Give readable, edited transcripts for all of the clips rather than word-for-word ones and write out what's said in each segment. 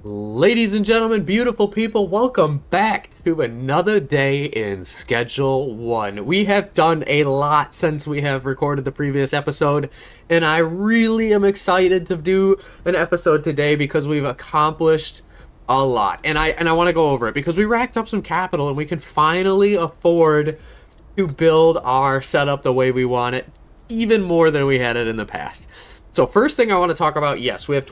Ladies and gentlemen, beautiful people, welcome back to another day in Schedule 1. We have done a lot since we have recorded the previous episode, and I really am excited to do an episode today because we've accomplished a lot. And I want to go over it because we racked up some capital and we can finally afford to build our setup the way we want it, even more than we had it in the past. So first thing I want to talk about, yes, we have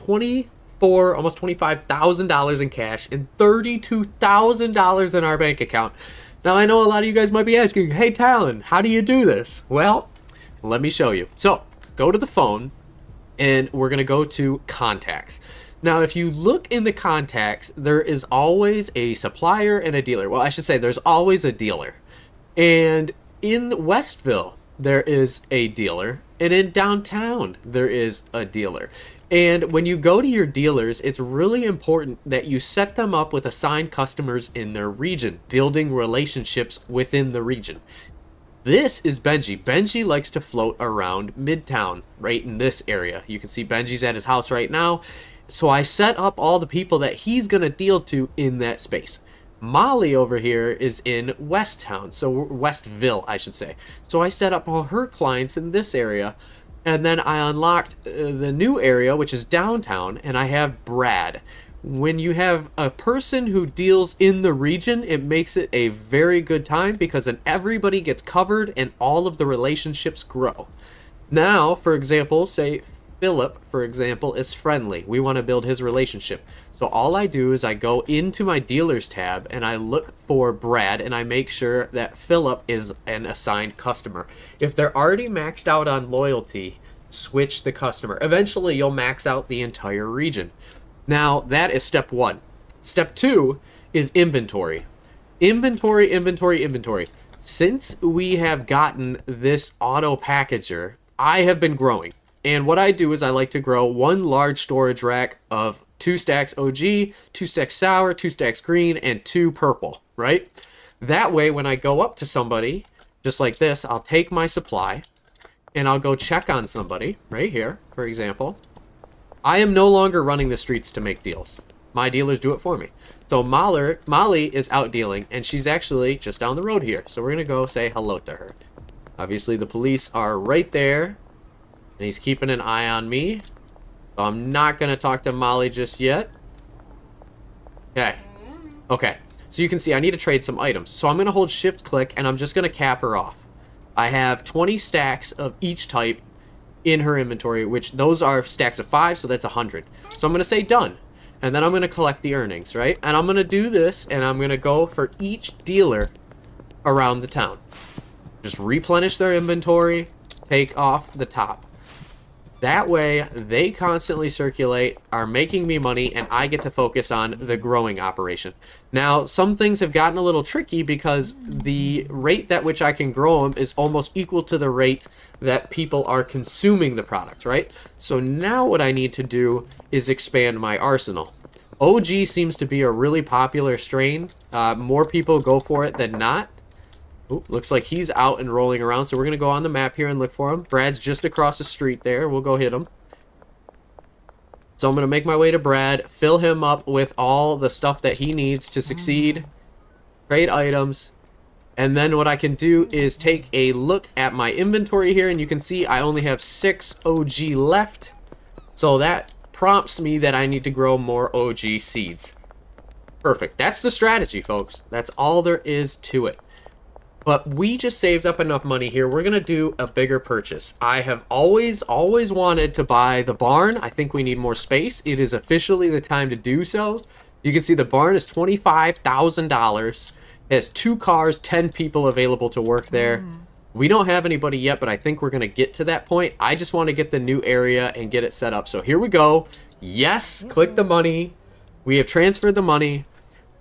almost $25,000 in cash and $32,000 in our bank account. Now I know a lot of you guys might be asking, hey Talon, how do you do this? Well, let me show you. So go to the phone and we're gonna go to contacts. Now if you look in the contacts, there is always a supplier and a dealer. Well, I should say there's always a dealer. And in Westville, there is a dealer, and in downtown, there is a dealer. And when you go to your dealers, it's really important that you set them up with assigned customers in their region, building relationships within the region. This is Benji. Benji likes to float around Midtown, right in this area. You can see Benji's at his house right now. So I set up all the people that he's going to deal to in that space. Molly over here is in Westville, I should say. So I set up all her clients in this area. And then I unlocked the new area, which is downtown, and I have Brad. When you have a person who deals in the region, it makes it a very good time because then everybody gets covered and all of the relationships grow. Now, for example, say Philip, for example, is friendly. We want to build his relationship. So all I do is I go into my dealers tab and I look for Brad and I make sure that Philip is an assigned customer. If they're already maxed out on loyalty, switch the customer. Eventually you'll max out the entire region. Now that is step one. Step two is inventory. Inventory. Since we have gotten this auto packager, I have been growing. And what I do is I like to grow one large storage rack of 2 stacks OG, 2 stacks sour, 2 stacks green, and 2 purple, right? That way, when I go up to somebody, just like this, I'll take my supply, and I'll go check on somebody, right here, for example. I am no longer running the streets to make deals. My dealers do it for me. So Molly is out dealing, and she's actually just down the road here. So we're going to go say hello to her. Obviously, the police are right there. And he's keeping an eye on me. So I'm not going to talk to Molly just yet. Okay. So you can see I need to trade some items. So I'm going to hold shift click and I'm just going to cap her off. I have 20 stacks of each type in her inventory, which those are stacks of 5, so that's 100. So I'm going to say done. And then I'm going to collect the earnings, right? And I'm going to do this and I'm going to go for each dealer around the town. Just replenish their inventory, take off the top. That way, they constantly circulate, are making me money, and I get to focus on the growing operation. Now, some things have gotten a little tricky because the rate at which I can grow them is almost equal to the rate that people are consuming the product, right? So now what I need to do is expand my arsenal. OG seems to be a really popular strain. More people go for it than not. Ooh, looks like he's out and rolling around, so we're going to go on the map here and look for him. Brad's just across the street there. We'll go hit him. So I'm going to make my way to Brad, fill him up with all the stuff that he needs to succeed, trade items, and then what I can do is take a look at my inventory here, and you can see I only have 6 OG left, so that prompts me that I need to grow more OG seeds. Perfect. That's the strategy, folks. That's all there is to it. But we just saved up enough money here. We're going to do a bigger purchase. I have always wanted to buy the barn. I think we need more space. It is officially the time to do so. You can see the barn is $25,000. It has 2 cars, 10 people available to work there. We don't have anybody yet, but I think we're going to get to that point. I just want to get the new area and get it set up. So here we go. Yes, click the money. We have transferred the money.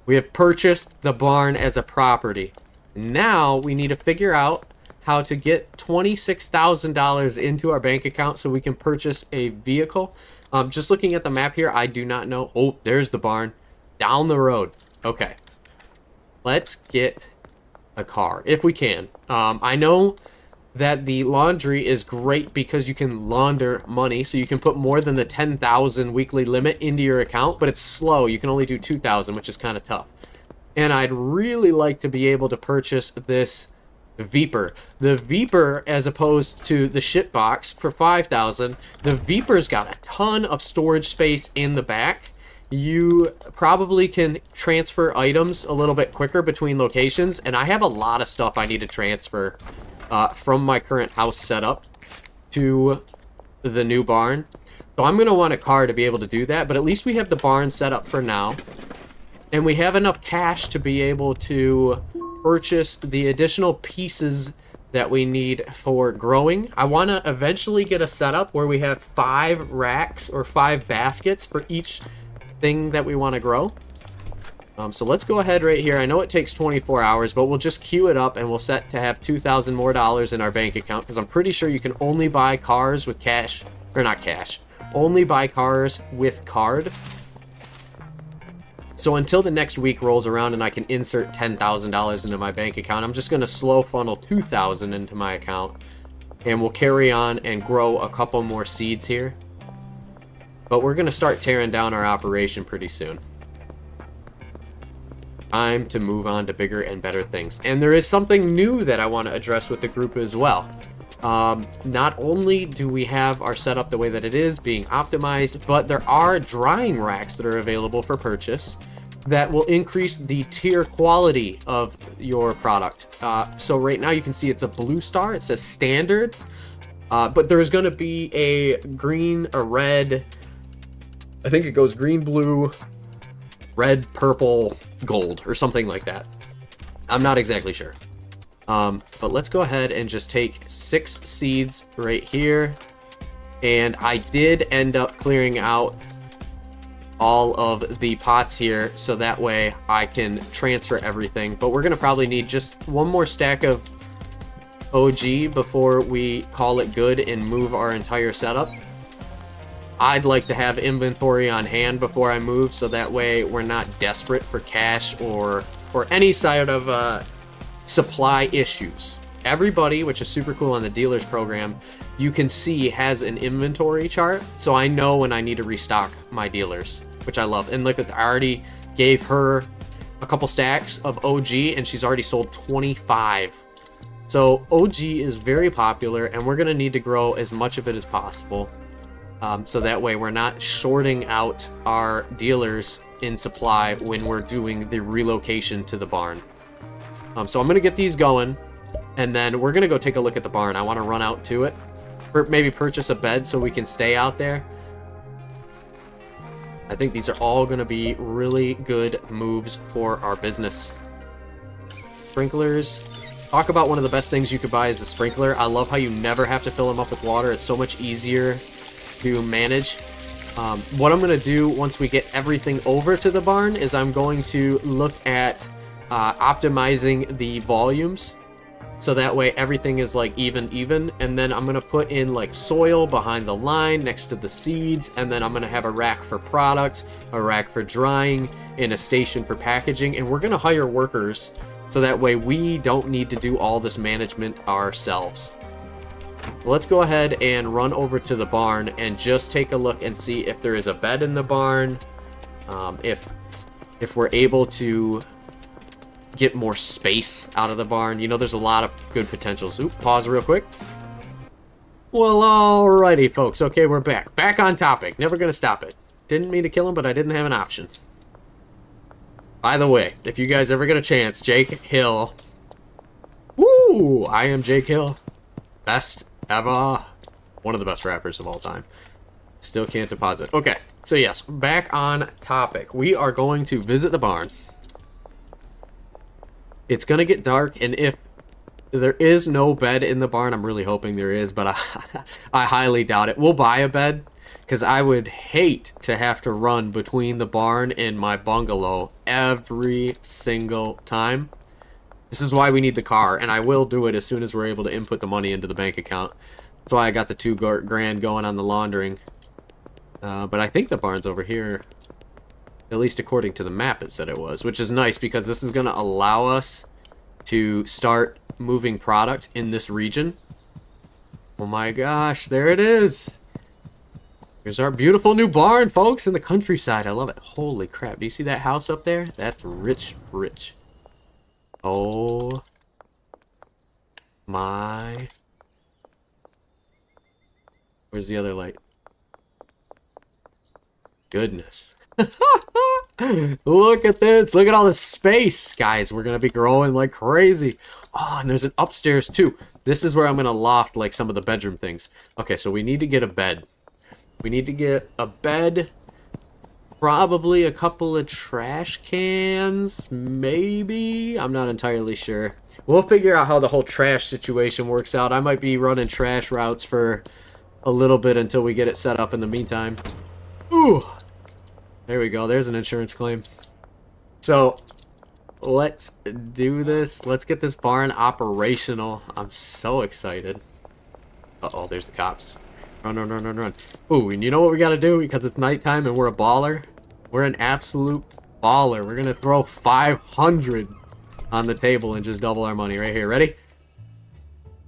We have purchased the barn as a property. Now we need to figure out how to get $26,000 into our bank account so we can purchase a vehicle. Just looking at the map here, I do not know. Oh, there's the barn. It's down the road. Okay. Let's get a car if we can. I know that the laundry is great because you can launder money, so you can put more than the 10,000 weekly limit into your account, but it's slow. You can only do 2,000, which is kind of tough. And I'd really like to be able to purchase this Viper. The Viper, as opposed to the shitbox for 5,000, the Viper's got a ton of storage space in the back. You probably can transfer items a little bit quicker between locations, and I have a lot of stuff I need to transfer from my current house setup to the new barn. So I'm going to want a car to be able to do that, but at least we have the barn set up for now. And we have enough cash to be able to purchase the additional pieces that we need for growing. I want to eventually get a setup where we have 5 racks or 5 baskets for each thing that we want to grow. So let's go ahead right here. I know it takes 24 hours, but we'll just queue it up and we'll set to have $2,000 more in our bank account, because I'm pretty sure you can only buy cars with cash, or not cash, only buy cars with card. So until the next week rolls around and I can insert $10,000 into my bank account, I'm just going to slow funnel 2,000 into my account, and we'll carry on and grow a couple more seeds here. But we're going to start tearing down our operation pretty soon. Time to move on to bigger and better things. And there is something new that I want to address with the group as well. Not only do we have our setup the way that it is being optimized, but there are drying racks that are available for purchase that will increase the tier quality of your product. So right now you can see it's a blue star. It says standard, but there's going to be a green, a red, I think it goes green, blue, red, purple, gold, or something like that. I'm not exactly sure. But let's go ahead and just take 6 seeds right here. And I did end up clearing out all of the pots here, so that way I can transfer everything. But we're going to probably need just one more stack of OG before we call it good and move our entire setup. I'd like to have inventory on hand before I move, so that way we're not desperate for cash or any side of supply issues. Everybody, which is super cool on the dealers program, you can see has an inventory chart, so I know when I need to restock my dealers, which I love. And look, I already gave her a couple stacks of OG and she's already sold 25. So OG is very popular, and we're going to need to grow as much of it as possible. So that way we're not shorting out our dealers in supply when we're doing the relocation to the barn. So I'm going to get these going, and then we're going to go take a look at the barn. I want to run out to it, or maybe purchase a bed so we can stay out there. I think these are all going to be really good moves for our business. Sprinklers. Talk about one of the best things you could buy is a sprinkler. I love how you never have to fill them up with water. It's so much easier to manage. What I'm going to do once we get everything over to the barn is I'm going to look at optimizing the volumes, so that way everything is like even, and then I'm going to put in like soil behind the line next to the seeds, and then I'm going to have a rack for product, a rack for drying, and a station for packaging, and we're going to hire workers so that way we don't need to do all this management ourselves. Let's go ahead and run over to the barn and just take a look and see if there is a bed in the barn, if we're able to get more space out of the barn. You know, there's a lot of good potentials. Oop, pause real quick. Well, alrighty, folks. Okay, we're back. Back on topic. Never gonna stop it. Didn't mean to kill him, but I didn't have an option. By the way, if you guys ever get a chance, Jake Hill. Woo! I am Jake Hill. Best ever. One of the best rappers of all time. Still can't deposit. Okay, so yes, back on topic. We are going to visit the barn. It's going to get dark, and if there is no bed in the barn, I'm really hoping there is, but I highly doubt it. We'll buy a bed, because I would hate to have to run between the barn and my bungalow every single time. This is why we need the car, and I will do it as soon as we're able to input the money into the bank account. That's why I got the $2,000 going on the laundering. But I think the barn's over here. At least according to the map it said it was, which is nice because this is going to allow us to start moving product in this region. Oh my gosh, there it is. Here's our beautiful new barn, folks, in the countryside. I love it. Holy crap. Do you see that house up there? That's rich, rich. Oh my. Where's the other light? Goodness. Look at this. Look at all this space. Guys, we're going to be growing like crazy. Oh, and there's an upstairs too. This is where I'm going to loft like some of the bedroom things. Okay, so we need to get a bed. We need to get a bed. Probably a couple of trash cans. Maybe. I'm not entirely sure. We'll figure out how the whole trash situation works out. I might be running trash routes for a little bit until we get it set up in the meantime. Ooh. There we go. There's an insurance claim. So, let's do this. Let's get this barn operational. I'm so excited. Uh-oh, there's the cops. Run, run, run, run, run. Ooh, and you know what we gotta do? Because it's nighttime and we're a baller. We're an absolute baller. We're gonna throw 500 on the table and just double our money right here. Ready?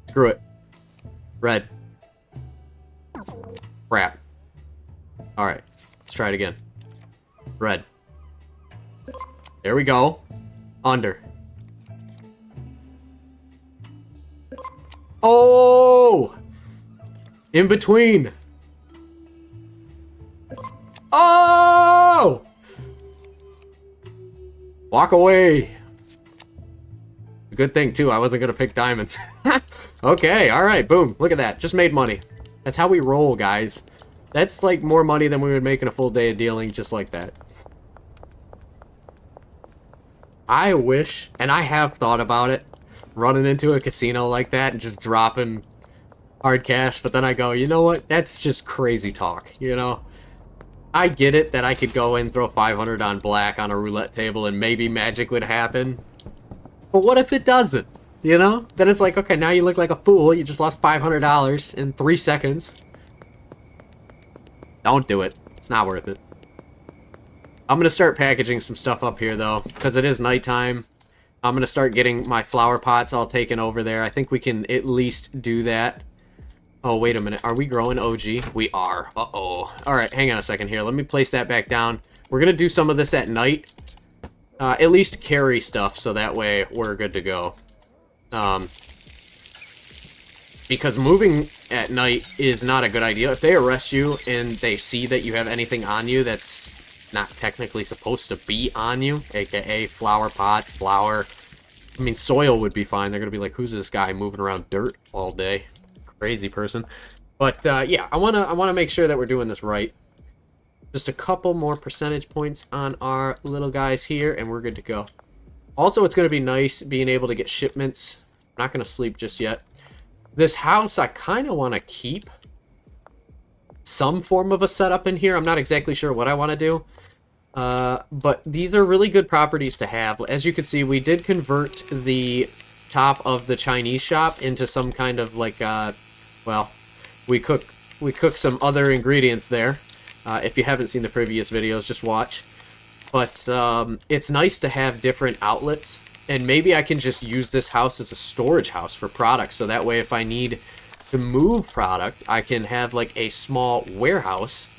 Screw it. Red. Crap. Alright. Let's try it again. Red. There we go. Under. Oh! In between. Oh! Walk away. Good thing, too. I wasn't going to pick diamonds. Okay, alright. Boom. Look at that. Just made money. That's how we roll, guys. That's like more money than we would make in a full day of dealing just like that. I wish, and I have thought about it, running into a casino like that and just dropping hard cash, but then I go, you know what? That's just crazy talk, you know? I get it that I could go and throw 500 on black on a roulette table and maybe magic would happen. But what if it doesn't? You know? Then it's like, okay, now you look like a fool. You just lost $500 in 3 seconds. Don't do it. It's not worth it. I'm going to start packaging some stuff up here, though, because it is nighttime. I'm going to start getting my flower pots all taken over there. I think we can at least do that. Oh, wait a minute. Are we growing OG? We are. Uh-oh. All right, hang on a second here. Let me place that back down. We're going to do some of this at night. At least carry stuff, so that way we're good to go. Because moving at night is not a good idea. If they arrest you and they see that you have anything on you that's not technically supposed to be on you, aka flower pots, flour. I mean, soil would be fine. They're going to be like, who's this guy moving around dirt all day? Crazy person. But, yeah, I wanna make sure that we're doing this right. Just a couple more percentage points on our little guys here, and we're good to go. Also, it's going to be nice being able to get shipments. I'm not going to sleep just yet. This house, I kind of want to keep some form of a setup in here. I'm not exactly sure what I want to do. But these are really good properties to have. As you can see, we did convert the top of the Chinese shop into some kind of like, well, we cook some other ingredients there. If you haven't seen the previous videos, just watch. But it's nice to have different outlets. And maybe I can just use this house as a storage house for products. So that way if I need to move product, I can have like a small warehouse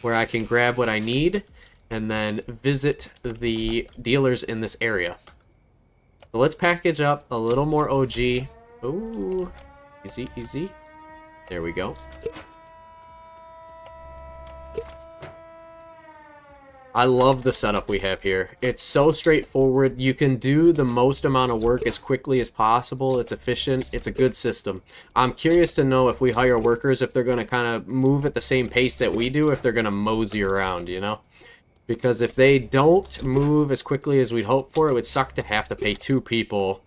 where I can grab what I need and then visit the dealers in this area. So let's package up a little more OG. Ooh, easy, easy. There we go. I love the setup we have here. It's so straightforward. You can do the most amount of work as quickly as possible. It's efficient. It's a good system. I'm curious to know if we hire workers, if they're going to kind of move at the same pace that we do, if they're going to mosey around, you know? Because if they don't move as quickly as we'd hope for, it would suck to have to pay 2 people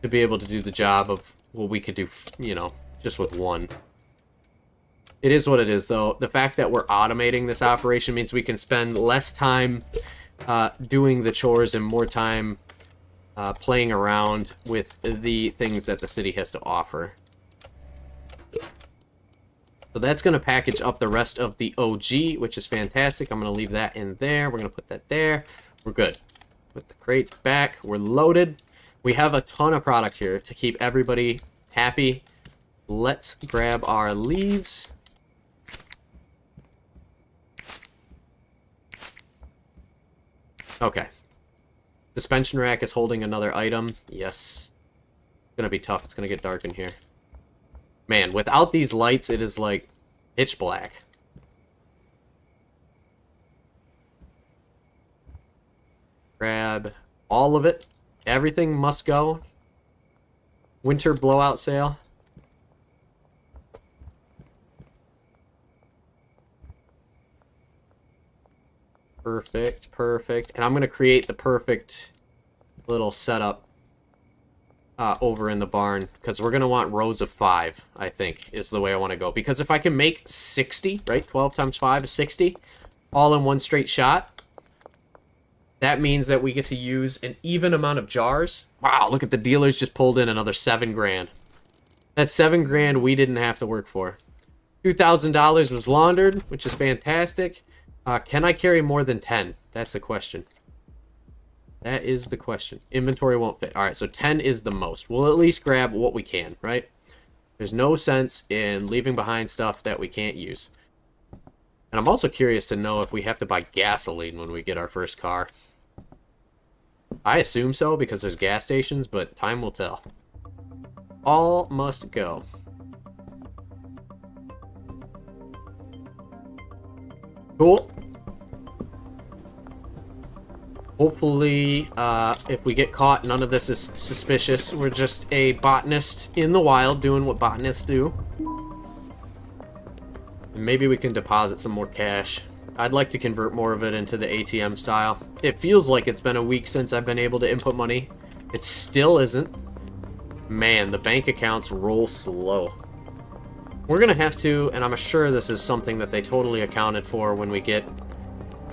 to be able to do the job of what we could do, you know, just with 1. It is what it is, though. The fact that we're automating this operation means we can spend less time doing the chores and more time playing around with the things that the city has to offer. So that's going to package up the rest of the OG, which is fantastic. I'm going to leave that in there. We're going to put that there. We're good. Put the crates back. We're loaded. We have a ton of product here to keep everybody happy Let's grab our leaves. Okay. Suspension rack is holding another item. Yes. It's gonna be tough. It's gonna get dark in here. Man, without these lights, it is like pitch black. Grab all of it. Everything must go. Winter blowout sale. Perfect, perfect. And I'm going to create the perfect little setup over in the barn, because we're going to want rows of 5, I think, is the way I want to go. Because if I can make 60, right, 12 times 5 is 60, all in one straight shot, that means that we get to use an even amount of jars. Wow, look at the dealers just pulled in another 7 grand. That's 7 grand we didn't have to work for. $2,000 was laundered, which is fantastic. Can I carry more than 10? That's the question. That is the question. Inventory won't fit. All right, so 10 is the most. We'll at least grab what we can, right? There's no sense in leaving behind stuff that we can't use. And I'm also curious to know if we have to buy gasoline when we get our first car. I assume so because there's gas stations, but time will tell. All must go. Cool. Hopefully, if we get caught, none of this is suspicious. We're just a botanist in the wild doing what botanists do. And maybe we can deposit some more cash. I'd like to convert more of it into the ATM style. It feels like it's been a week since I've been able to input money. It still isn't. Man, the bank accounts roll slow. We're going to have to, and I'm sure this is something that they totally accounted for when we get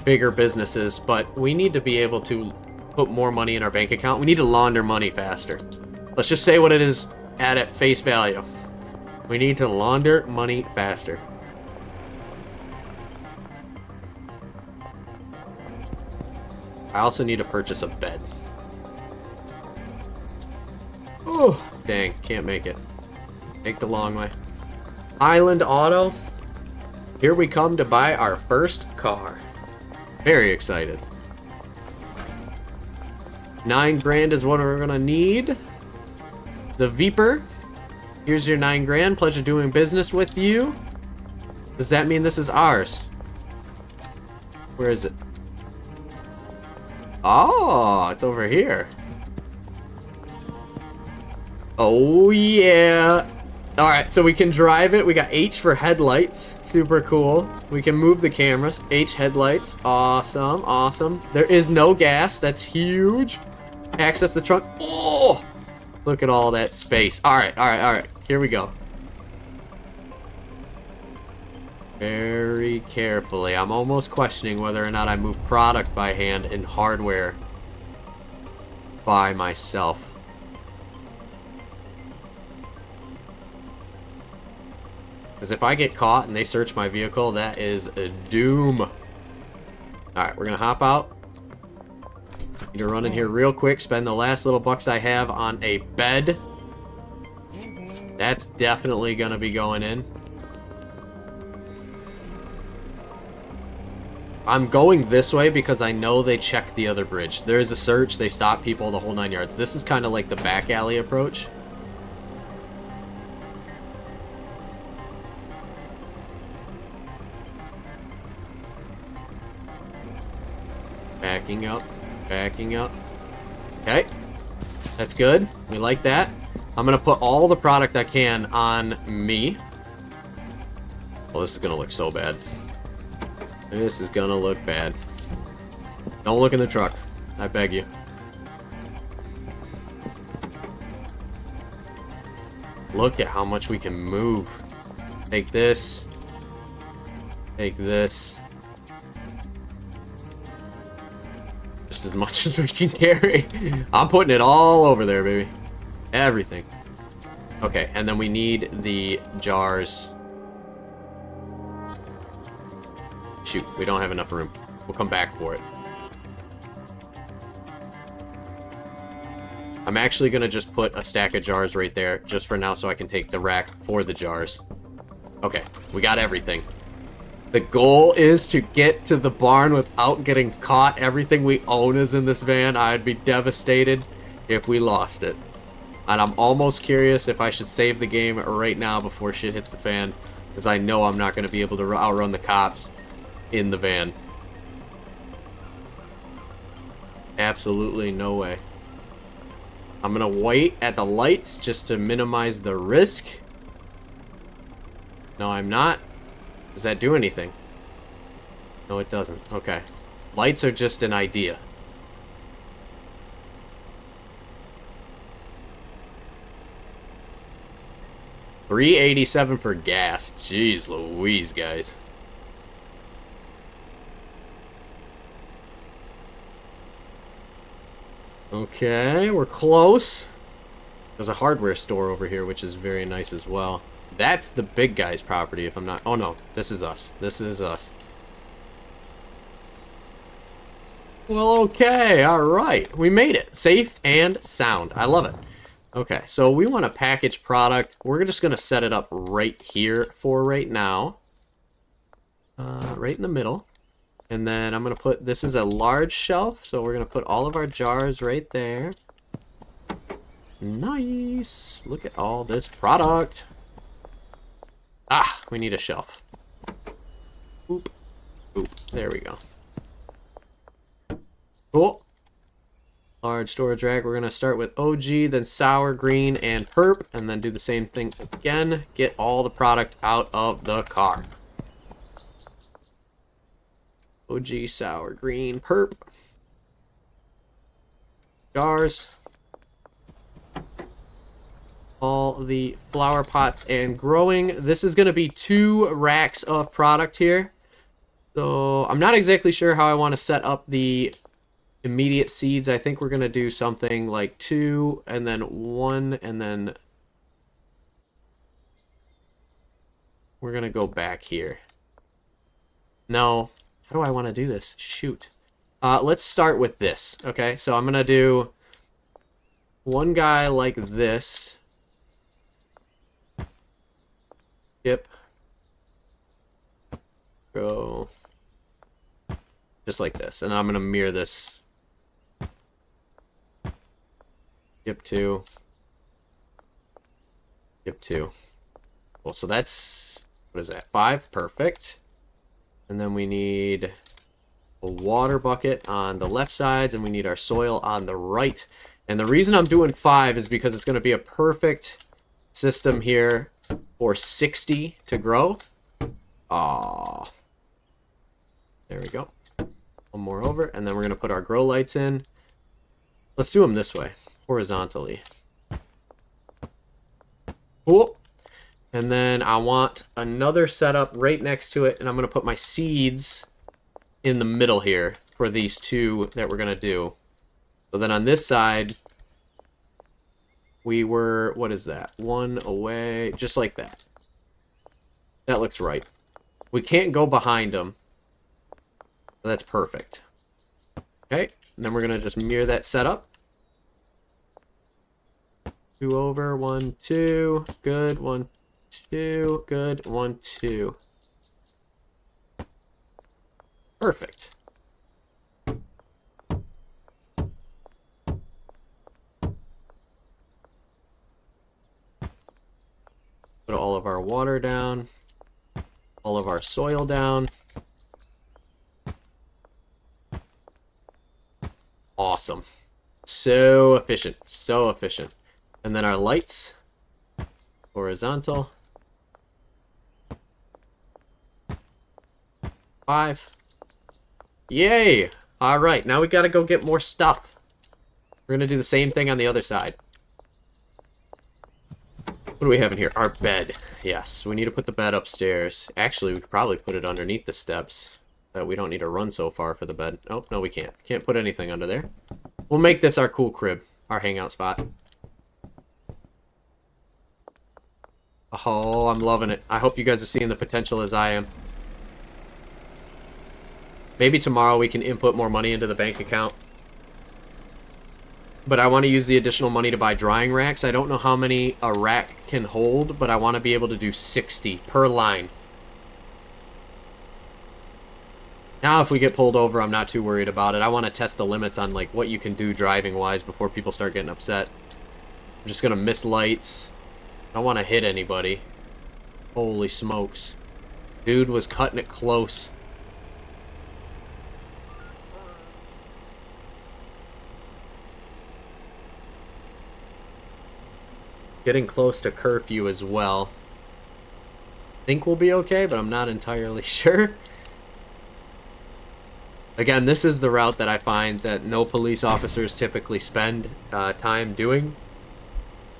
bigger businesses, but we need to be able to put more money in our bank account. We need to launder money faster. Let's just say what it is at face value. We need to launder money faster. I also need to purchase a bed. Oh, dang, can't make it. Take the long way. Island Auto. Here we come to buy our first car. Very excited. 9 grand is what we're gonna need. The Viper. Here's your 9 grand. Pleasure doing business with you. Does that mean this is ours? Where is it? Oh, it's over here. Oh, yeah. All right, so we can drive it. We got H for headlights. Super cool. We can move the cameras. H headlights. Awesome, awesome. There is no gas. That's huge. Access the trunk. Oh, look at all that space. All right, all right, all right. Here we go. Very carefully. I'm almost questioning whether or not I move product by hand and hardware by myself. Because if I get caught and they search my vehicle, that is a doom. Alright, we're going to hop out. Need to run in here real quick, spend the last little bucks I have on a bed. That's definitely going to be going in. I'm going this way because I know they check the other bridge. There is a search, they stop people, the whole 9 yards. This is kind of like the back alley approach. Backing up, backing up. Okay, that's good. We like that. I'm gonna put all the product I can on me. Well, this is gonna look so bad. This is gonna look bad. Don't look in the truck. I beg you. Look at how much we can move. Take this. Take this. Just as much as we can carry. I'm putting it all over there, baby. Everything. Okay, and then we need the jars. Shoot, we don't have enough room. We'll come back for it. I'm actually going to just put a stack of jars right there, just for now, so I can take the rack for the jars. Okay, we got everything. The goal is to get to the barn without getting caught. Everything we own is in this van. I'd be devastated if we lost it. And I'm almost curious if I should save the game right now before shit hits the fan, because I know I'm not going to be able to outrun the cops in the van. Absolutely no way. I'm going to wait at the lights just to minimize the risk. No, I'm not. Does that do anything? No, it doesn't. Okay. Lights are just an idea. $3.87 for gas. Jeez Louise, guys. Okay, we're close. There's a hardware store over here, which is very nice as well. That's the big guy's property, if I'm not... Oh, no. This is us. This is us. Well, okay. All right. We made it. Safe and sound. I love it. Okay, so we want a package product. We're just going to set it up right here for right now. Right in the middle. And then I'm going to put... This is a large shelf, so we're going to put all of our jars right there. Nice. Look at all this product. Ah, we need a shelf. Oop. Oop. There we go. Cool. Large storage rack. We're going to start with OG, then sour, green, and perp, and then do the same thing again. Get all the product out of the car. OG, sour, green, perp. Jars. All the flower pots and growing. This is going to be 2 racks of product here. So I'm not exactly sure how I want to set up the immediate seeds. I think we're going to do something like 2 and then 1 and then we're going to go back here. No. How do I want to do this? Shoot. Let's start with this. Okay, so I'm going to do one guy like this. Yep. Go. Just like this. And I'm going to mirror this. Yep, 2. Yep, 2. Well, so that's... What is that? 5? Perfect. And then we need a water bucket on the left sides, and we need our soil on the right. And the reason I'm doing 5 is because it's going to be a perfect system here for 60 to grow. Ah, there we go. One more over, and then we're going to put our grow lights in. Let's do them this way, horizontally. Cool. And then I want another setup right next to it, and I'm going to put my seeds in the middle here for these 2 that we're going to do. So then on this side, we were, what is that? 1 away, just like that. That looks right. We can't go behind them. That's perfect. Okay, and then we're going to just mirror that setup. 2 over, 1, 2, good, 1, 2, good, 1, 2. Perfect. Put all of our water down, all of our soil down. Awesome. So efficient, so efficient. And then our lights, horizontal. 5. Yay! Alright, now we gotta go get more stuff. We're gonna do the same thing on the other side. What do we have in here? Our bed. Yes, we need to put the bed upstairs. Actually, we could probably put it underneath the steps. We don't need to run so far for the bed. Oh, no, we can't. Can't put anything under there. We'll make this our cool crib. Our hangout spot. Oh, I'm loving it. I hope you guys are seeing the potential as I am. Maybe tomorrow we can input more money into the bank account. But I want to use the additional money to buy drying racks. I don't know how many a rack can hold, but I want to be able to do 60 per line. Now, if we get pulled over, I'm not too worried about it. I want to test the limits on, like, what you can do driving-wise before people start getting upset. I'm just going to miss lights. I don't want to hit anybody. Holy smokes. Dude was cutting it close. Getting close to curfew as well. Think we'll be okay, but I'm not entirely sure. Again, this is the route that I find that no police officers typically spend time doing.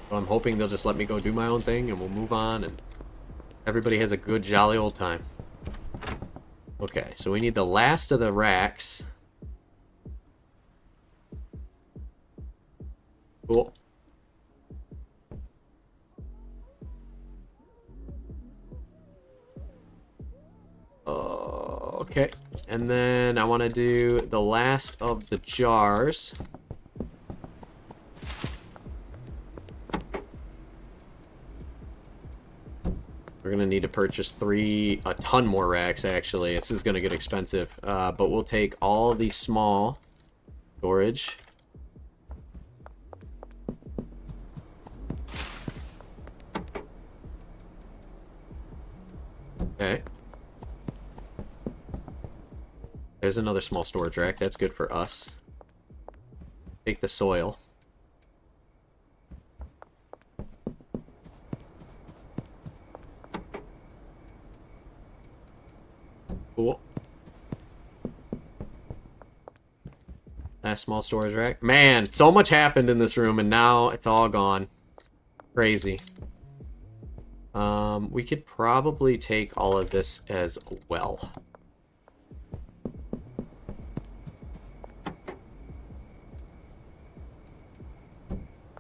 So I'm hoping they'll just let me go do my own thing and we'll move on and everybody has a good jolly old time. Okay, so we need the last of the racks. Cool. Okay, and then I want to do the last of the jars. We're going to need to purchase a ton more racks, actually. This is going to get expensive, but we'll take all the small storage. Okay. There's another small storage rack. That's good for us. Take the soil. Cool. Last small storage rack. Man, so much happened in this room, and now it's all gone. Crazy. We could probably take all of this as well.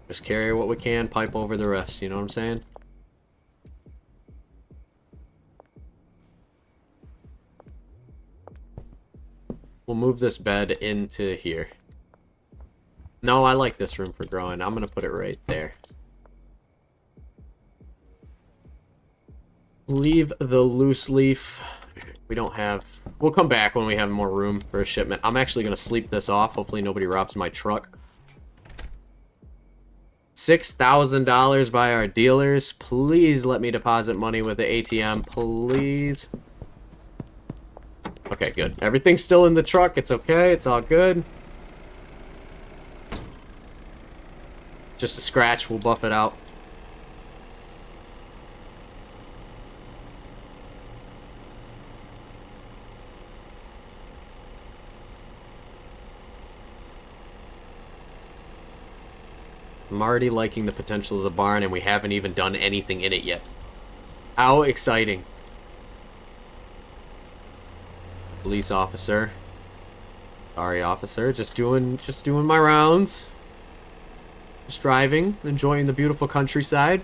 Just carry what we can, pipe over the rest, you know what I'm saying? We'll move this bed into here. No, I like this room for growing. I'm going to put it right there. Leave the loose leaf. We don't have... We'll come back when we have more room for a shipment. I'm actually going to sleep this off. Hopefully nobody robs my truck. $6,000 by our dealers. Please let me deposit money with the ATM. Please. Okay, good. Everything's still in the truck. It's okay. It's all good. Just a scratch. We'll buff it out. I'm already liking the potential of the barn, and we haven't even done anything in it yet. How exciting. Police officer. Sorry, officer. Just doing my rounds. Just driving, enjoying the beautiful countryside.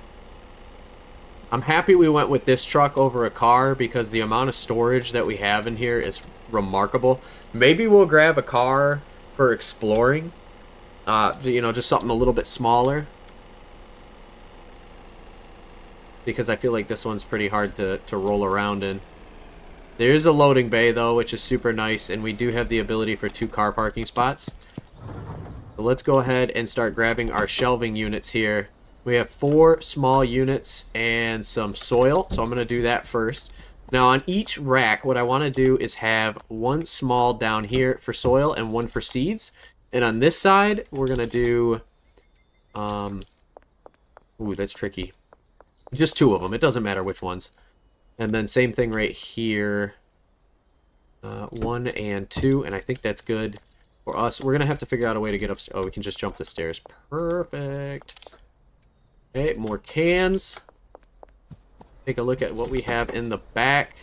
I'm happy we went with this truck over a car because the amount of storage that we have in here is remarkable. Maybe we'll grab a car for exploring. You know, just something a little bit smaller. Because I feel like this one's pretty hard to roll around in. There's a loading bay, though, which is super nice. And we do have the ability for 2 car parking spots. So let's go ahead and start grabbing our shelving units here. We have 4 small units and some soil. So I'm going to do that first. Now, on each rack, what I want to do is have 1 small down here for soil and 1 for seeds. And on this side, we're going to do... Ooh, that's tricky. Just 2 of them. It doesn't matter which ones. And then same thing right here. 1 and 2. And I think that's good for us. We're going to have to figure out a way to get upstairs. Oh, we can just jump the stairs. Perfect. Okay, more cans. Take a look at what we have in the back.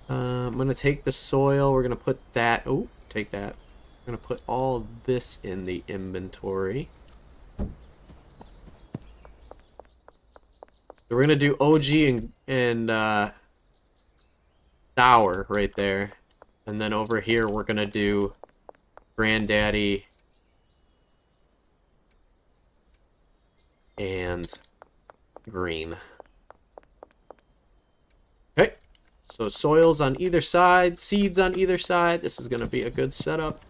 I'm going to take the soil. We're going to put that... Oh, take that. I'm going to put all this in the inventory. So we're going to do OG and sour right there. And then over here we're going to do Granddaddy and green. Okay, so soils on either side, seeds on either side. This is going to be a good setup.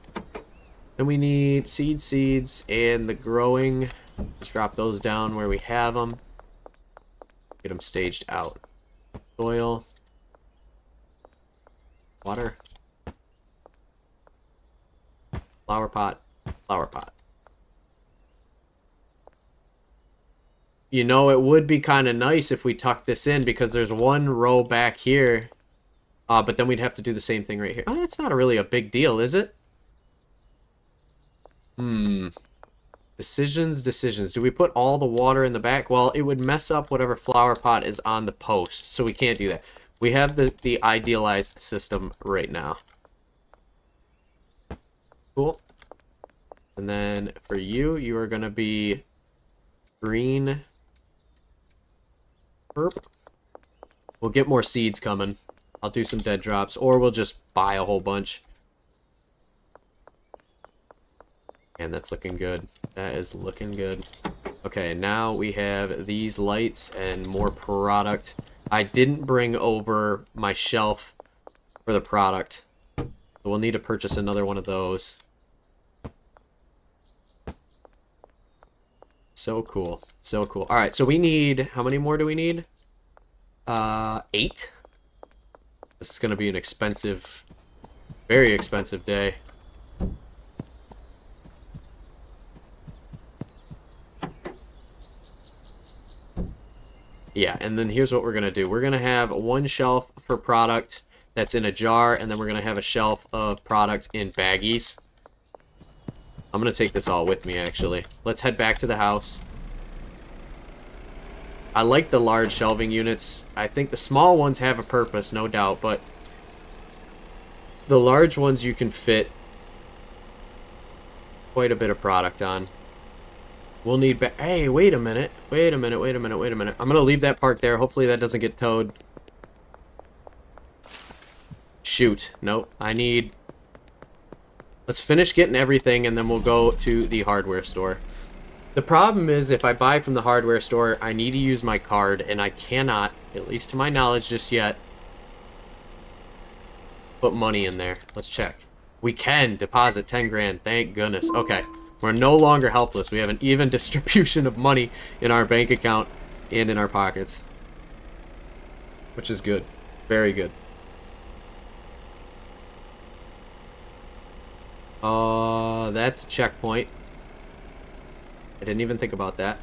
Then we need seeds, and the growing. Let's drop those down where we have them. Get them staged out. Soil. Water. Flower pot. Flower pot. You know, it would be kind of nice if we tuck this in because there's one row back here. But then we'd have to do the same thing right here. Oh, that's not really a big deal, is it? Decisions. Do we put all the water in the back? Well, it would mess up whatever flower pot is on the post, so we can't do that. We have the idealized system right now. Cool. And then for you, you are going to be green. Herp. We'll get more seeds coming. I'll do some dead drops, or we'll just buy a whole bunch. And that's looking good. That is looking good. Okay, now we have these lights and more product. I didn't bring over my shelf for the product. So we'll need to purchase another one of those. So cool. So cool. Alright, so we need... How many more do we need? 8. This is going to be an expensive... Very expensive day. Yeah, and then here's what we're going to do. We're going to have one shelf for product that's in a jar, and then we're going to have a shelf of product in baggies. I'm going to take this all with me, actually. Let's head back to the house. I like the large shelving units. I think the small ones have a purpose, no doubt, but the large ones you can fit quite a bit of product on. We'll need hey, wait a minute. Wait a minute. I'm going to leave that parked there. Hopefully that doesn't get towed. Shoot. Nope. Let's finish getting everything, and then we'll go to the hardware store. The problem is, if I buy from the hardware store, I need to use my card, and I cannot, at least to my knowledge just yet, put money in there. Let's check. We can deposit 10 grand. Thank goodness. Okay. We're no longer helpless. We have an even distribution of money in our bank account and in our pockets. Which is good. Very good. That's a checkpoint. I didn't even think about that.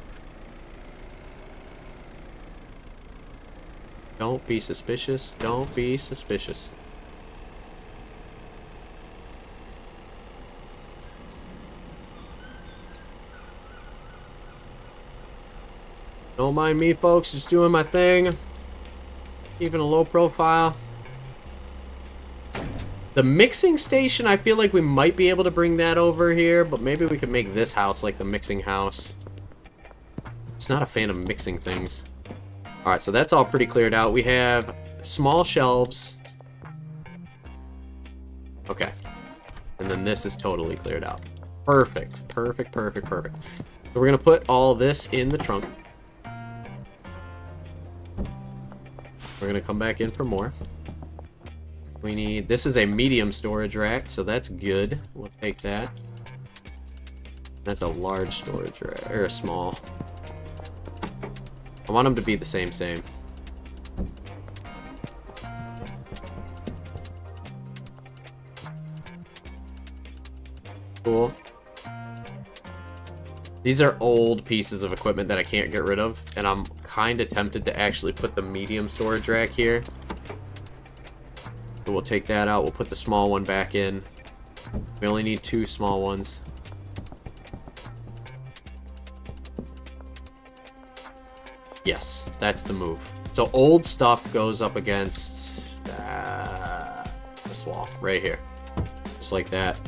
Don't be suspicious. Don't be suspicious. Don't mind me, folks. Just doing my thing. Even a low profile. The mixing station, I feel like we might be able to bring that over here, but maybe we could make this house like the mixing house. Just not a fan of mixing things. Alright, so that's all pretty cleared out. We have small shelves. Okay. And then this is totally cleared out. Perfect. Perfect. So we're going to put all this in the trunk. We're going to come back in for more. We need... This is a medium storage rack, so that's good. We'll take that. That's a large storage rack, or a small. I want them to be the same. Cool. These are old pieces of equipment that I can't get rid of, and I'm kind of tempted to actually put the medium storage rack here. So we'll take that out. We'll put the small one back in. We only need 2 small ones. Yes, that's the move. So old stuff goes up against this wall right here. Just like that.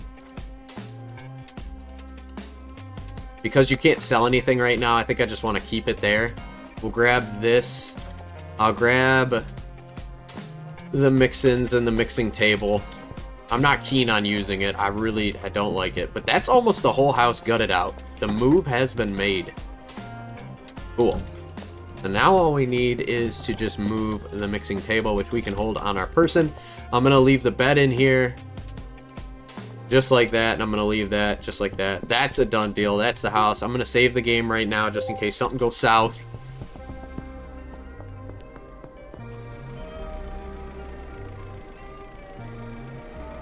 Because you can't sell anything right now, I think I just want to keep it there. We'll grab this. I'll grab the mix-ins and the mixing table. I'm not keen on using it. I don't like it. But that's almost the whole house gutted out. The move has been made. Cool. And now all we need is to just move the mixing table, which we can hold on our person. I'm going to leave the bed in here. Just like that, and I'm going to leave that just like that. That's a done deal. That's the house. I'm going to save the game right now just in case something goes south.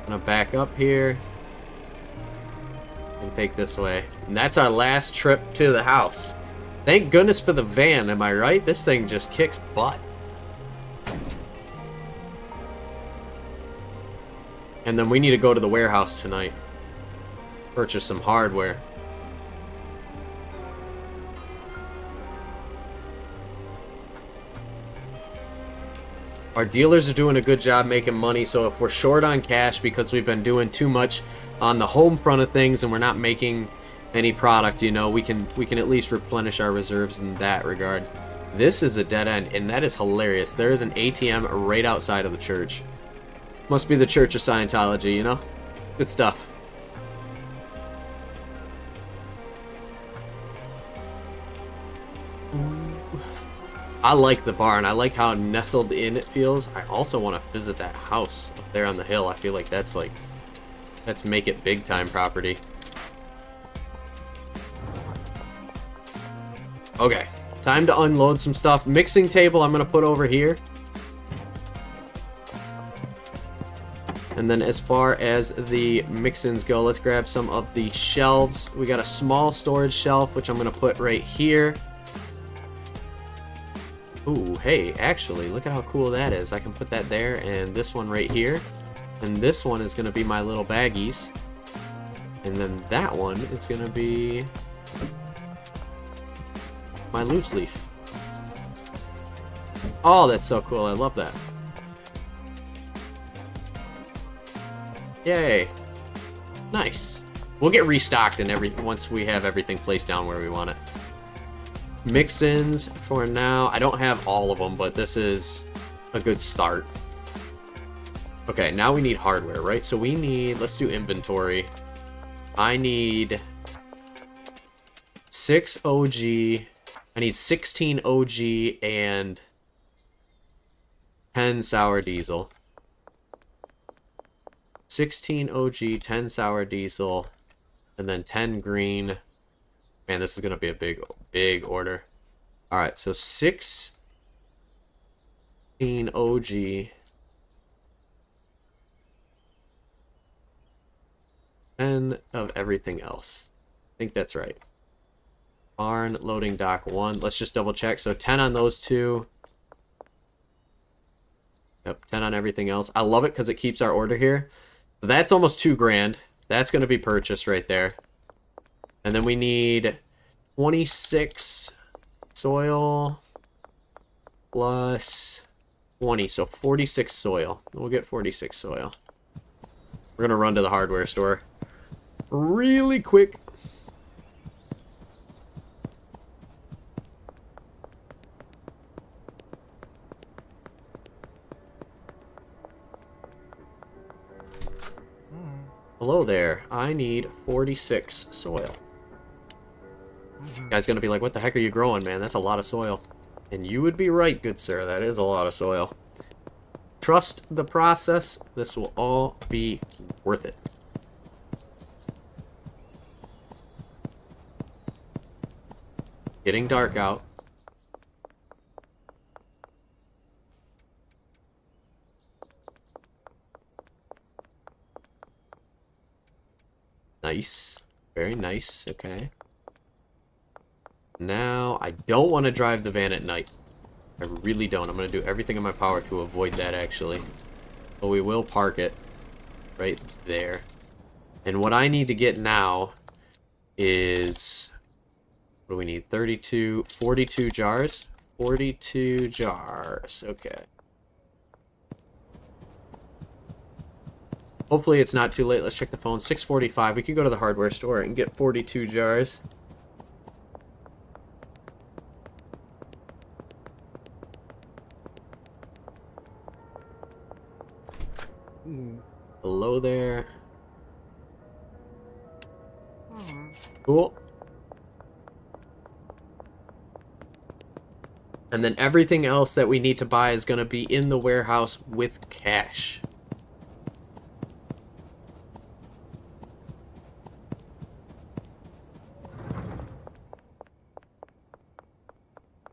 I'm going to back up here and take this way. And that's our last trip to the house. Thank goodness for the van, am I right? This thing just kicks butt. And then we need to go to the warehouse tonight. Purchase some hardware. Our dealers are doing a good job making money, so if we're short on cash because we've been doing too much on the home front of things and we're not making any product, you know, we can at least replenish our reserves in that regard. This is a dead end, and that is hilarious. There is an ATM right outside of the church. Must be the Church of Scientology, you know? Good stuff. I like the barn. I like how nestled in it feels. I also want to visit that house up there on the hill. I feel like that's make it big time property. Okay, time to unload some stuff. Mixing table I'm going to put over here. And then as far as the mix-ins go, let's grab some of the shelves. We got a small storage shelf, which I'm going to put right here. Ooh, hey, actually, look at how cool that is. I can put that there, and this one right here. And this one is going to be my little baggies. And then that one is going to be my loose leaf. Oh, that's so cool. I love that. Yay. Nice. We'll get restocked once we have everything placed down where we want it. Mix-ins for now. I don't have all of them, but this is a good start. Okay, now we need hardware, right? So we need, let's do inventory. I need 6 OG. I need 16 OG and 10 sour diesel. 16 OG, 10 sour diesel, and then 10 green. Man, this is going to be a big order. All right, so 16 OG, 10 of everything else. I think that's right. Barn, loading dock 1. Let's just double check. So 10 on those two. Yep, 10 on everything else. I love it because it keeps our order here. So that's almost $2,000. That's going to be purchased right there. And then we need 26 soil plus 20. So 46 soil. We'll get 46 soil. We're going to run to the hardware store really quick. Hello there. I need 46 soil. You guys gonna be like, what the heck are you growing, man? That's a lot of soil. And you would be right, good sir. That is a lot of soil. Trust the process. This will all be worth it. Getting dark out. Nice. Very nice. Okay. Now, I don't want to drive the van at night. I really don't. I'm going to do everything in my power to avoid that, actually. But we will park it right there. And what I need to get now is... What do we need? 42 jars? 42 jars. Okay. Hopefully it's not too late. Let's check the phone. 6:45. We could go to the hardware store and get 42 jars. Hello there. Cool. And then everything else that we need to buy is going to be in the warehouse with cash.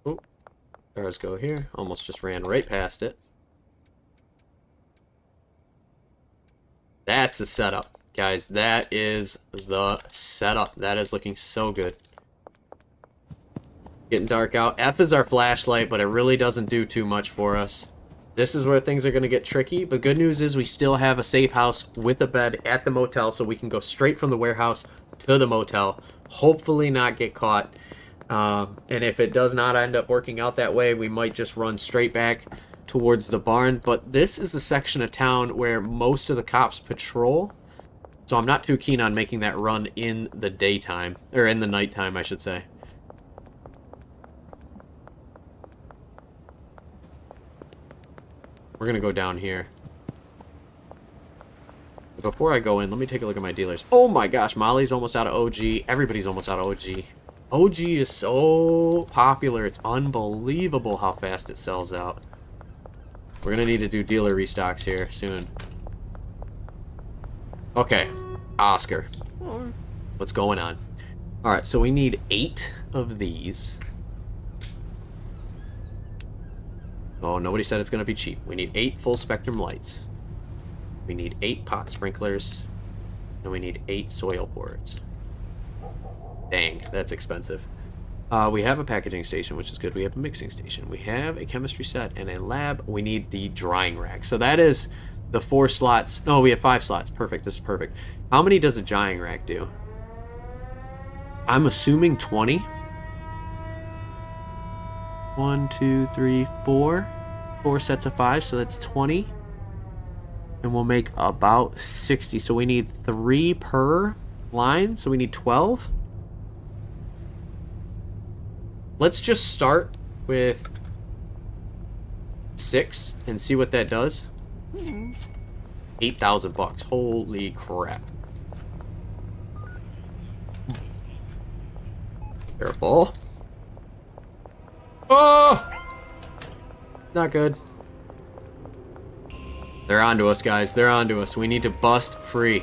Oh, cars go here. Almost just ran right past it. That's the setup, guys. That is the setup. That is looking so good. Getting dark out. F is our flashlight, but it really doesn't do too much for us. This is where things are going to get tricky, but good news is we still have a safe house with a bed at the motel, so we can go straight from the warehouse to the motel, hopefully not get caught. And if it does not end up working out that way, we might just run straight back towards the barn. But this is the section of town where most of the cops patrol, so I'm not too keen on making that run in the daytime, or in the nighttime, I should say. We're gonna go down here. Before I go in, let me take a look at my dealers. Oh my gosh, Molly's almost out of OG. Everybody's almost out of OG. OG is so popular. It's unbelievable how fast it sells out. We're gonna need to do dealer restocks here soon. Okay, Oscar. What's going on? Alright, so we need 8 of these. Oh, nobody said it's gonna be cheap. We need 8 full spectrum lights. We need 8 pot sprinklers. And we need 8 soil boards. Dang, that's expensive. We have a packaging station, which is good. We have a mixing station. We have a chemistry set and a lab. We need the drying rack. So that is the 4 slots. No, we have 5 slots. Perfect. This is perfect. How many does a drying rack do? I'm assuming 20. 1, 2, 3, 4. 4 sets of 5, so that's 20. And we'll make about 60. So we need 3 per line. So we need 12. Let's just start with 6 and see what that does. 8,000 bucks. Holy crap. Careful. Oh! Not good. They're onto us, guys. They're onto us. We need to bust free.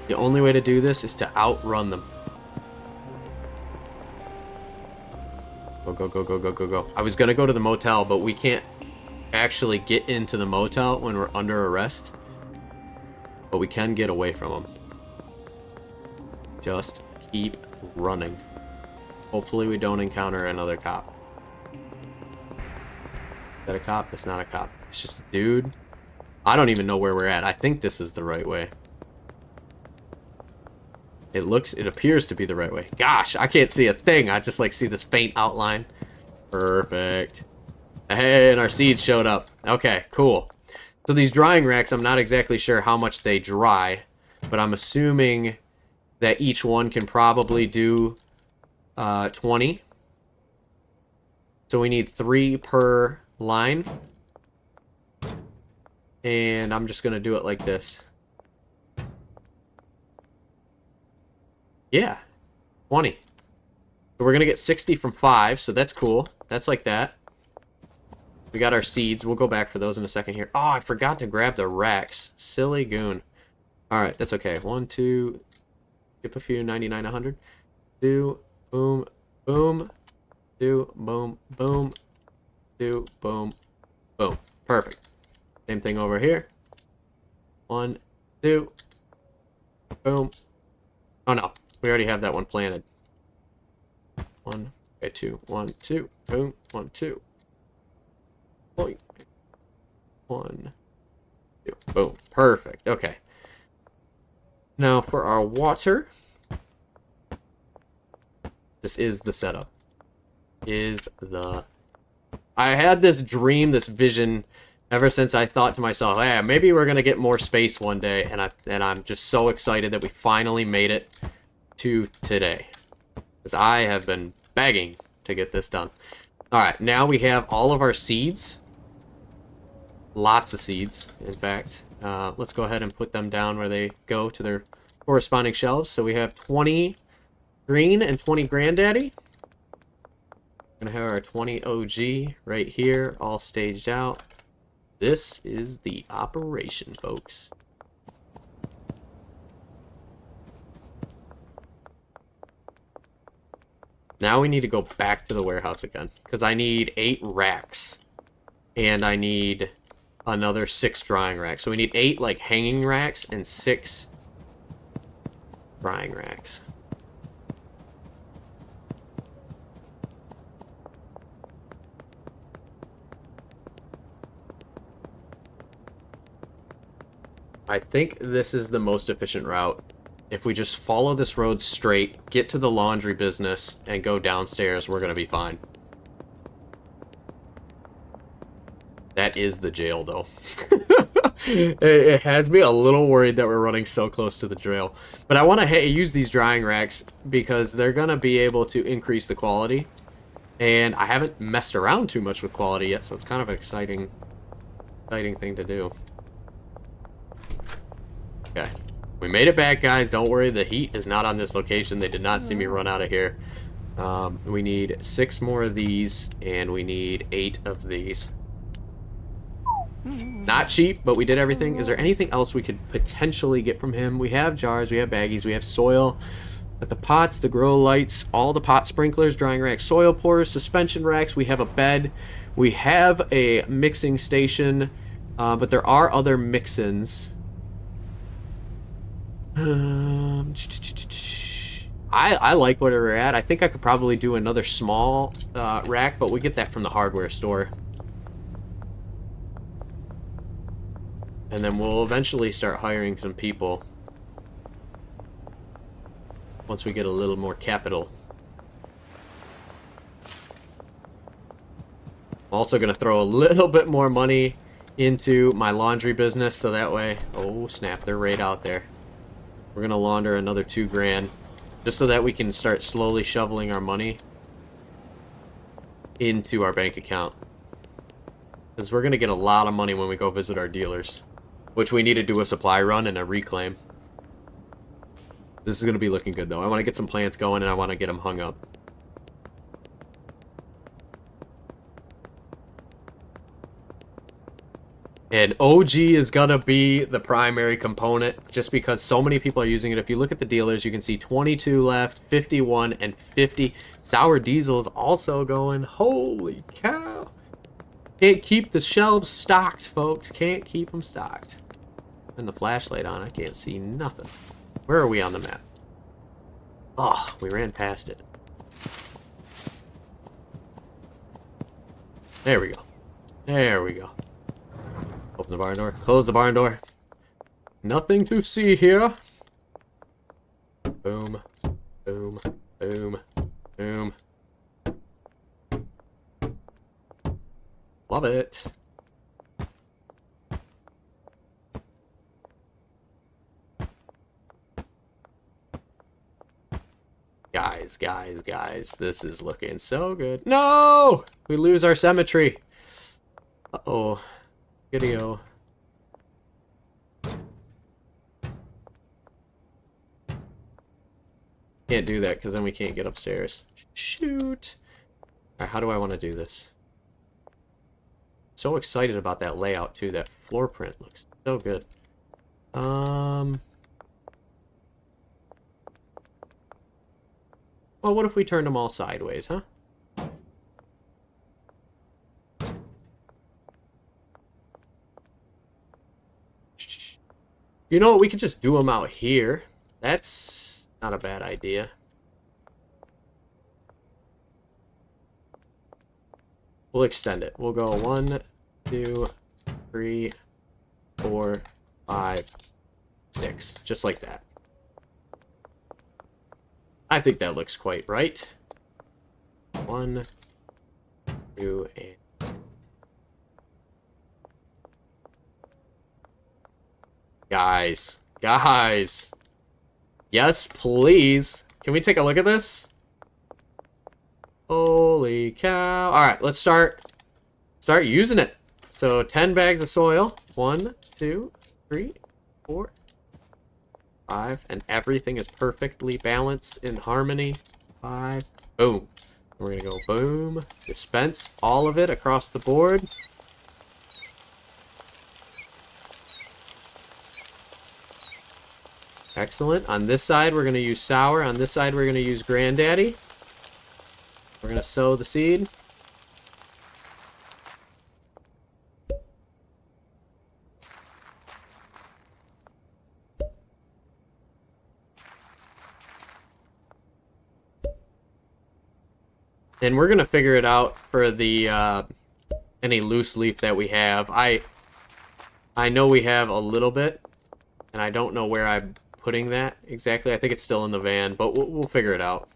The only way to do this is to outrun them. Go, go, go, go, go, go, go. I was going to go to the motel, but we can't actually get into the motel when we're under arrest. But we can get away from them. Just keep running. Hopefully we don't encounter another cop. Is that a cop? It's not a cop. It's just a dude. I don't even know where we're at. I think this is the right way. It appears to be the right way. Gosh, I can't see a thing. I just like see this faint outline. Perfect. Hey, and our seeds showed up. Okay, cool. So these drying racks, I'm not exactly sure how much they dry, but I'm assuming that each one can probably do 20. So we need 3 per line. And I'm just going to do it like this. Yeah, 20. So we're going to get 60 from 5, so that's cool. That's like that. We got our seeds. We'll go back for those in a second here. Oh, I forgot to grab the racks. Silly goon. Alright, that's okay. 1, 2, skip a few, 99, 100. 2, boom, boom. 2, boom, boom. 2, boom, boom. Perfect. Same thing over here. 1, 2, boom. Oh no, we already have that one planted. 1, okay, 2, 1, 2, boom, 1, 2. 1, 2, boom. Perfect. Okay. Now for our water, this is the setup. I had this dream, this vision, ever since I thought to myself, hey, maybe we're gonna get more space one day, and I'm just so excited that we finally made it to today, because I have been begging to get this done. All right, now we have all of our seeds, lots of seeds, in fact. Let's go ahead and put them down where they go to their corresponding shelves. So we have 20 green and 20 granddaddy. We're gonna have our 20 OG right here, all staged out. This is the operation, folks. Now we need to go back to the warehouse again, because I need 8 racks. And I need another 6 drying racks. So we need 8, like, hanging racks and 6 drying racks. I think this is the most efficient route. If we just follow this road straight, get to the laundry business, and go downstairs, we're going to be fine. That is the jail, though. It has me a little worried that we're running so close to the jail. But I want to use these drying racks because they're going to be able to increase the quality. And I haven't messed around too much with quality yet, so it's kind of an exciting thing to do. Okay. We made it back, guys. Don't worry, the heat is not on this location. They did not see me run out of here. We need 6 more of these, and we need 8 of these. Not cheap, but we did everything. Is there anything else we could potentially get from him? We have jars, we have baggies, we have soil. But the pots, the grow lights, all the pot sprinklers, drying racks, soil pourers, suspension racks. We have a bed. We have a mixing station, but there are other mix-ins. I like where we're at. I think I could probably do another small rack, but we get that from the hardware store. And then we'll eventually start hiring some people once we get a little more capital. I'm also going to throw a little bit more money into my laundry business so that way... Oh, snap. They're right out there. We're going to launder another 2 grand just so that we can start slowly shoveling our money into our bank account. Because we're going to get a lot of money when we go visit our dealers. Which we need to do a supply run and a reclaim. This is going to be looking good, though. I want to get some plants going, and I want to get them hung up. And OG is going to be the primary component, just because so many people are using it. If you look at the dealers, you can see 22 left, 51, and 50. Sour diesel is also going. Holy cow. Can't keep the shelves stocked, folks. Can't keep them stocked. And the flashlight on, I can't see nothing. Where are we on the map? Oh, we ran past it. There we go. There we go. Open the barn door. Close the barn door. Nothing to see here. Boom. Boom. Boom. Boom. Love it. Guys, this is looking so good. No! We lose our cemetery. Uh-oh. Video. Can't do that because then we can't get upstairs. Shoot. Alright, how do I want to do this? So excited about that layout too. That floor print looks so good. Well, what if we turned them all sideways, huh? You know what? We could just do them out here. That's not a bad idea. We'll extend it. We'll go 1, 2, 3, 4, 5, 6. Just like that. I think that looks quite right. 1, 2, and... Guys. Yes, please. Can we take a look at this? Holy cow. Alright, let's start using it. So 10 bags of soil. 1, 2, 3, 4, 5. And everything is perfectly balanced in harmony. 5. Boom. We're going to go boom, dispense all of it across the board. Excellent. On this side, we're going to use sour. On this side, we're going to use granddaddy. We're going to sow the seed. And we're going to figure it out for the any loose leaf that we have. I know we have a little bit, and I don't know where I'm putting that exactly. I think it's still in the van, but we'll figure it out.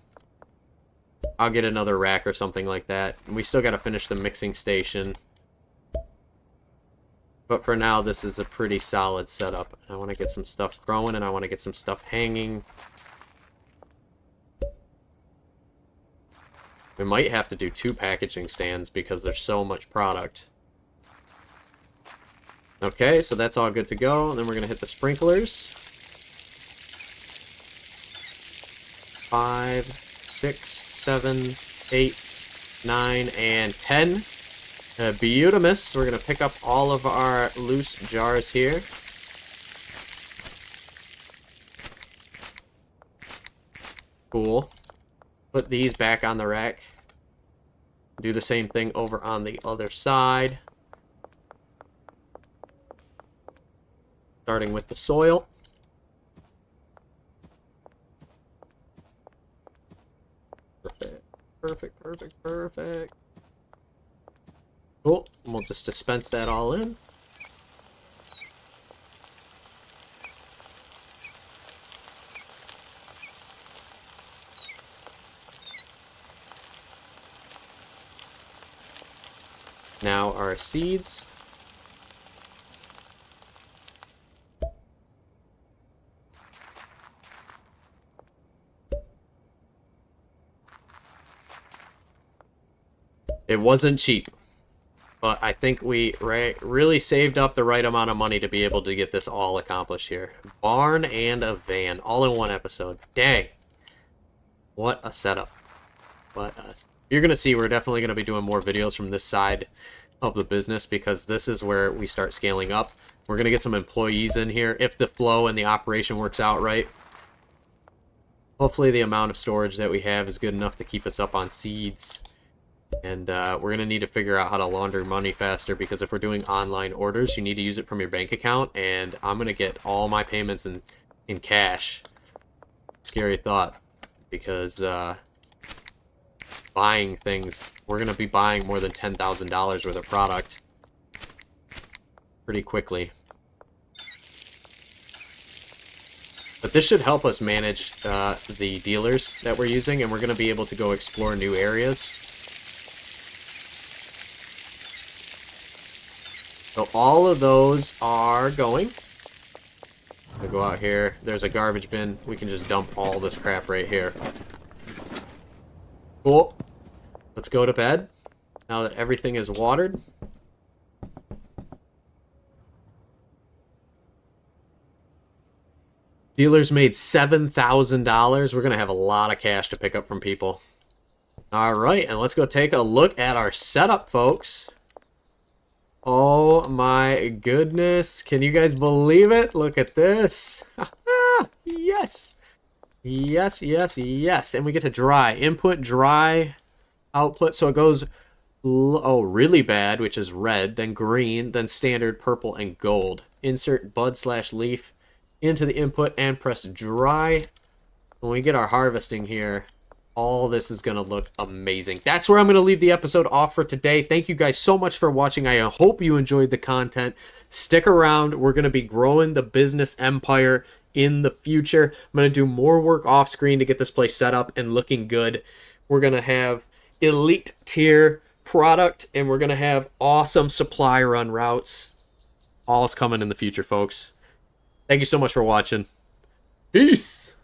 I'll get another rack or something like that. And we still got to finish the mixing station. But for now, this is a pretty solid setup. I want to get some stuff growing, and I want to get some stuff hanging. We might have to do 2 packaging stands because there's so much product. Okay, so that's all good to go. And then we're going to hit the sprinklers. 5, 6, 7, 8, 9, and 10. Beautimus. We're going to pick up all of our loose jars here. Cool. Put these back on the rack. Do the same thing over on the other side. Starting with the soil. Perfect, perfect, perfect, perfect. Cool. And we'll just dispense that all in. Now our seeds. It wasn't cheap, but I think we really saved up the right amount of money to be able to get this all accomplished here. Barn and a van, all in one episode. Dang. What a setup. You're going to see we're definitely going to be doing more videos from this side of the business because this is where we start scaling up. We're going to get some employees in here if the flow and the operation works out right. Hopefully the amount of storage that we have is good enough to keep us up on seeds. And we're going to need to figure out how to launder money faster because if we're doing online orders, you need to use it from your bank account. And I'm going to get all my payments in cash. Scary thought. Because buying things, we're going to be buying more than $10,000 worth of product pretty quickly. But this should help us manage the dealers that we're using, and we're going to be able to go explore new areas. So all of those are going. We'll go out here. There's a garbage bin. We can just dump all this crap right here. Cool. Let's go to bed now that everything is watered. Dealers made $7,000. We're going to have a lot of cash to pick up from people. All right, and let's go take a look at our setup, folks. Oh my goodness. Can you guys believe it? Look at this. Yes. Yes, yes, yes. And we get to dry. Input, dry, output. So it goes, really bad, which is red, then green, then standard, purple, and gold. Insert bud/leaf into the input and press dry. When we get our harvesting here, all this is going to look amazing. That's where I'm going to leave the episode off for today. Thank you guys so much for watching. I hope you enjoyed the content. Stick around. We're going to be growing the business empire in the future. I'm going to do more work off screen to get this place set up and looking good. We're going to have elite tier product, and we're going to have awesome supply run routes. All's coming in the future, folks. Thank you so much for watching. Peace.